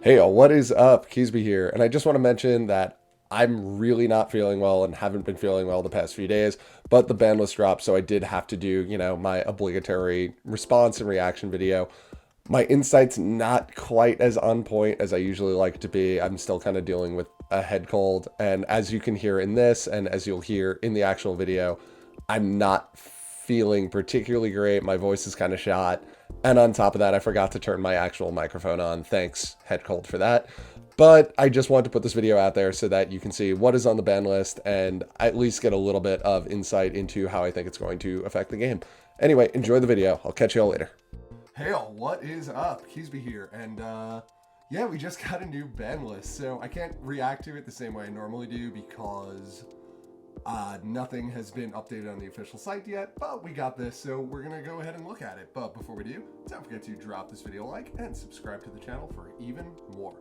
Hey, y'all, what is up? Keasbey here. And I just want to mention that I'm really not feeling well and haven't been feeling well the past few days, but the Banlist dropped, so I did have to do, my obligatory response and reaction video. My insight's not quite as on point as I usually like to be. I'm still kind of dealing with a head cold. And as you can hear in this, and as you'll hear in the actual video, I'm not feeling particularly great. My voice is kind of shot. And on top of that, I forgot to turn my actual microphone on. Thanks, head cold, for that. But I just wanted to put this video out there so that you can see what is on the ban list and at least get a little bit of insight into how I think it's going to affect the game. Anyway, enjoy the video. I'll catch you all later. Hey all, what is up? Keasbey here, and yeah, we just got a new ban list, so I can't react to it the same way I normally do because nothing has been updated on the official site yet, but we got this, so we're gonna go ahead and look at it. But before we do, don't forget to drop this video a like and subscribe to the channel for even more.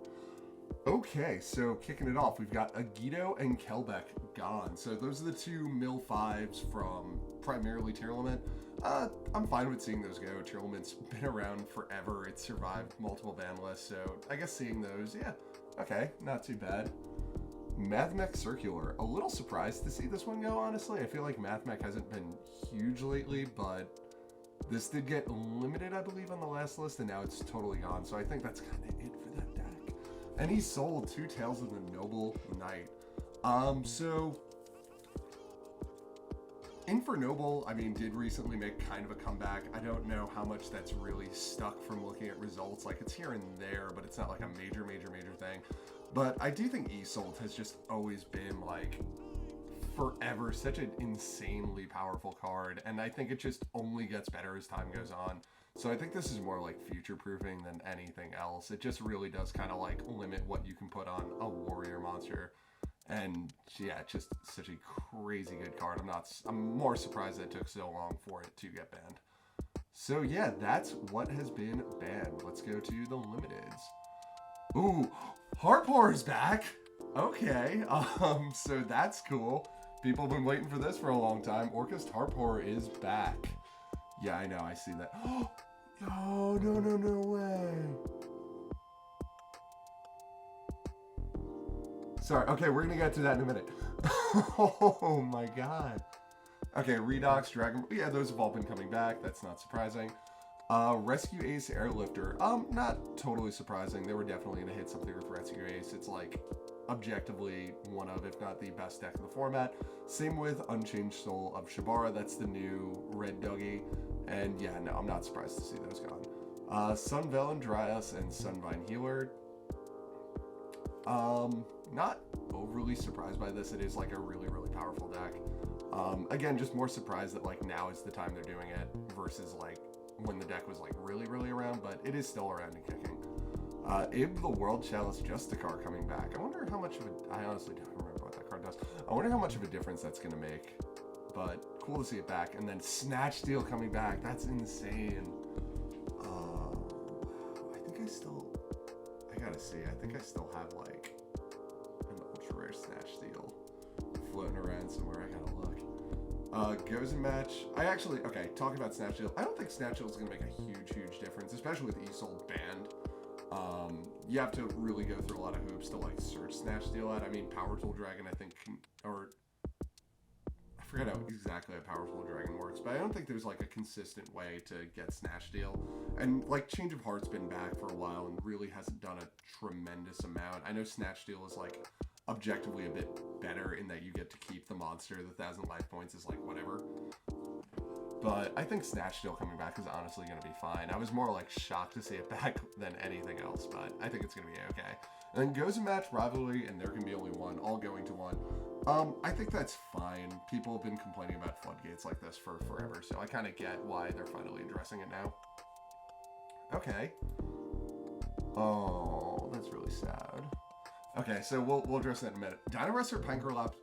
Okay, so kicking it off, we've got Agito and Kelbeck gone. So those are the two Mill 5s from primarily Tier Limit. I'm fine with seeing those go. Tier Limit's been around forever. It's survived multiple ban lists, so I guess seeing those, yeah, okay, not too bad. Mathmech Circular. A little surprised to see this one go, honestly. I feel like Mathmech hasn't been huge lately, but this did get limited, I believe, on the last list, and now it's totally gone. So I think that's kind of it for that deck. And he sold two Tales of the Noble Knight. So Infernoble, I mean, did recently make kind of a comeback. I don't know how much that's really stuck from looking at results. Like, it's here and there, but it's not like a major thing. But I do think Isolt has just always been, like, forever such an insanely powerful card, and I think it just only gets better as time goes on. So I think this is more like future-proofing than anything else. It just really does kind of like limit what you can put on a warrior monster. And yeah, just such a crazy good card. I'm more surprised that it took so long for it to get banned. So yeah, that's what has been banned. Let's go to the limiteds. Ooh, Harpor is back. Okay, so that's cool. People have been waiting for this for a long time. Orcust Harpor is back. Yeah, I know, I see that. Oh, no way. Sorry, okay, we're gonna get to that in a minute. Oh my god. Okay, Redox, Dragon, yeah, those have all been coming back. That's not surprising. Rescue Ace Airlifter. Not totally surprising. They were definitely gonna hit something with Rescue Ace. It's like objectively one of, if not the best deck in the format. Same with Unchanged Soul of Shabara. That's the new red Dougie. And yeah, no, I'm not surprised to see those gone. Sunveil Dryas and Sunvine Healer. Not overly surprised by this. It is like a really powerful deck. Again, just more surprised that like now is the time they're doing it versus like when the deck was like really around, but it is still around and kicking. Ib the World Chalice Justicar coming back. I wonder how much of it, I honestly don't remember what that card does. I wonder how much of a difference that's going to make, but cool to see it back. And then Snatch Steal coming back. That's insane. I gotta see. I think I still have like an ultra rare Snatch Steal floating around somewhere. I gotta look. Goes and match. Okay, talking about Snatch Steal, I don't think Snatch Steal is gonna make a huge difference, especially with Isolt banned. You have to really go through a lot of hoops to like search Snatch Steal out. I mean, Power Tool Dragon, I think, I forget how exactly how Powerful Dragon works, but I don't think there's like a consistent way to get Snatch Steal. And like Change of Heart's been back for a while and really hasn't done a tremendous amount. I know Snatch Steal is like objectively a bit better in that you get to keep the monster. The 1,000 life points is like whatever. But I think Snatch Steal coming back is honestly going to be fine. I was more like shocked to see it back than anything else, but I think it's going to be okay. And then Goes and Match Rivalry, and there can be only one, all going to one. I think that's fine. People have been complaining about floodgates like this for forever, so I kind of get why they're finally addressing it now. Okay. Oh, that's really sad. Okay, so we'll address that in a minute. Dino Wrestler Pankratops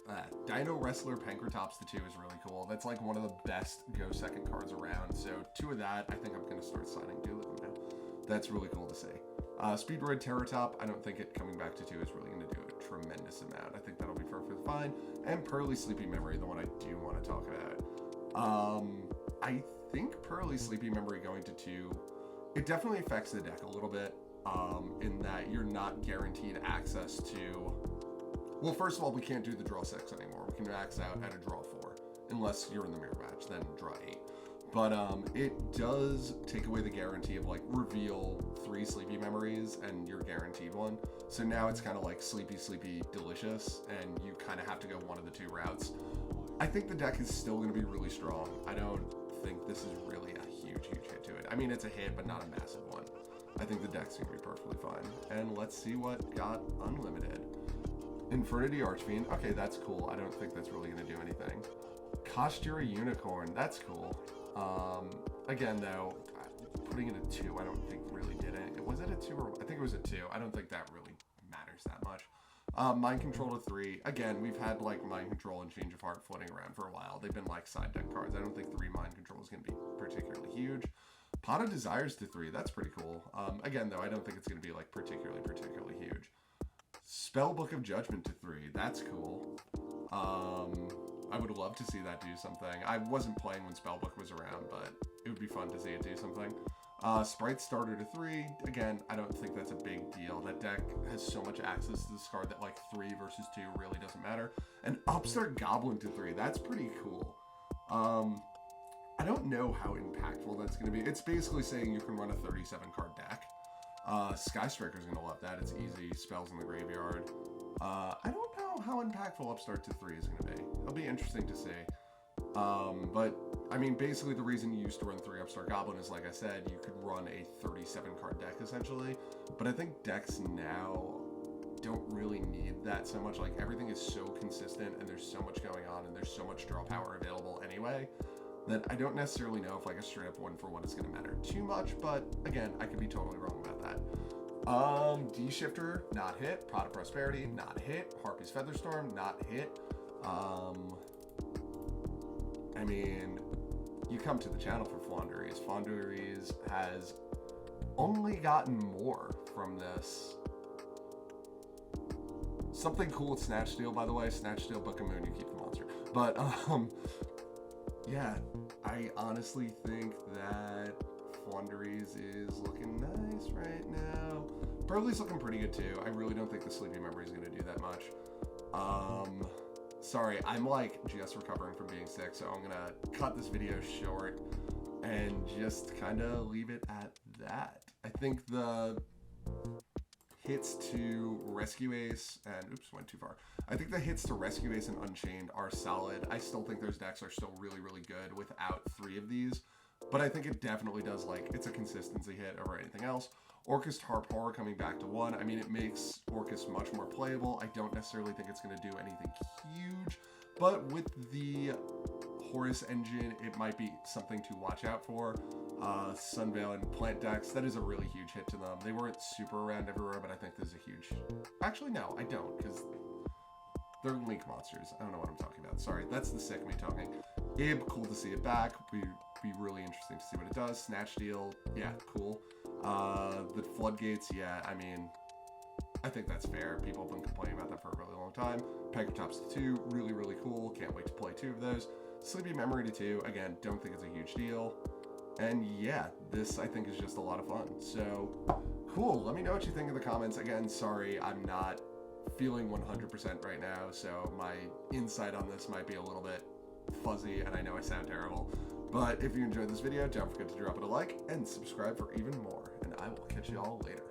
the 2 is really cool. That's like one of the best Go second cards around. So 2 of that, I think I'm going to start signing 2 of them now. That's really cool to see. Speedroid Terratop, I don't think it coming back to 2 is really going to do a tremendous amount. I think that'll be perfectly fine. And Pearly Sleepy Memory, the one I do want to talk about. I think Pearly Sleepy Memory going to 2, it definitely affects the deck a little bit. in that you're not guaranteed access to. Well, first of all, we can't do the draw 6 anymore. We can max out at a draw 4, unless you're in the mirror match, then draw 8. But it does take away the guarantee of like reveal 3 sleepy memories and you're guaranteed one. So now it's kind of like sleepy, sleepy, delicious, and you kind of have to go one of the 2 routes. I think the deck is still going to be really strong. I don't think this is really a huge hit to it. I mean, it's a hit, but not a massive one. I think the deck's going to be perfectly fine. And let's see what got unlimited. Infernity Archfiend. Okay, that's cool. I don't think that's really going to do anything. Kostura Unicorn. That's cool. Again, though, putting it at 2, I don't think really did it. Was it a 2 or I think it was a 2. I don't think that really matters that much. Mind Control to 3. Again, we've had like Mind Control and Change of Heart floating around for a while. They've been like side deck cards. I don't think 3 Mind Control is going to be particularly huge. Pot of Desires to 3. That's pretty cool. Again, though, I don't think it's going to be like particularly huge. Spellbook of Judgment to 3. That's cool. I would love to see that do something. I wasn't playing when Spellbook was around, but it would be fun to see it do something. Sprite Starter to 3. Again, I don't think that's a big deal. That deck has so much access to this card that like 3 versus 2 really doesn't matter. And Upstart Goblin to 3. That's pretty cool. I don't know how impactful that's going to be. It's basically saying you can run a 37 card deck. Sky Striker's going to love that. It's easy. Spells in the graveyard. I don't know how impactful Upstart to 3 is going to be. It'll be interesting to see. But, I mean, basically the reason you used to run 3 Upstart Goblin is, like I said, you could run a 37 card deck, essentially. But I think decks now don't really need that so much. Like, everything is so consistent, and there's so much going on, and there's so much draw power available anyway, that I don't necessarily know if, like, a straight-up 1-for-1 is going to matter too much. But, again, I could be totally wrong about that. D-Shifter, not hit. Pot of Prosperity, not hit. Harpy's Featherstorm, not hit. I mean, you come to the channel for Flaunderies. Flaunderies has only gotten more from this. Something cool with Snatch Steal, by the way. Snatch Steal, Book of Moon, you keep the monster. But, yeah, I honestly think that Flaunderies is looking nice right now. Burley's looking pretty good too. I really don't think the Sleepy Memory is going to do that much. Sorry, I'm like just recovering from being sick, so I'm going to cut this video short and just kind of leave it at that. I think the hits to Rescue Ace and, oops, went too far. I think the hits to Rescue Ace and Unchained are solid. I still think those decks are still really good without 3 of these. But I think it definitely does, like, it's a consistency hit over anything else. Orcust Harp Horror coming back to 1. I mean, it makes Orcust much more playable. I don't necessarily think it's going to do anything huge. But with the Horus engine, it might be something to watch out for. Sunveil and Plant decks, that is a really huge hit to them. They weren't super around everywhere, but I think this is a huge... Actually, no, I don't, because they're Link monsters. I don't know what I'm talking about. Sorry, that's the sick me talking. Ib, cool to see it back. Be really interesting to see what it does. Snatch Deal, yeah, cool. The Floodgates, yeah, I mean, I think that's fair. People have been complaining about that for a really long time. Pegratops to 2, really cool. Can't wait to play 2 of those. Sleepy Memory to 2, again, don't think it's a huge deal. And yeah, this I think is just a lot of fun. So, cool. Let me know what you think in the comments. Again, sorry, I'm not feeling 100% right now, so my insight on this might be a little bit fuzzy, and I know I sound terrible. But if you enjoyed this video, don't forget to drop it a like and subscribe for even more. And I will catch you all later.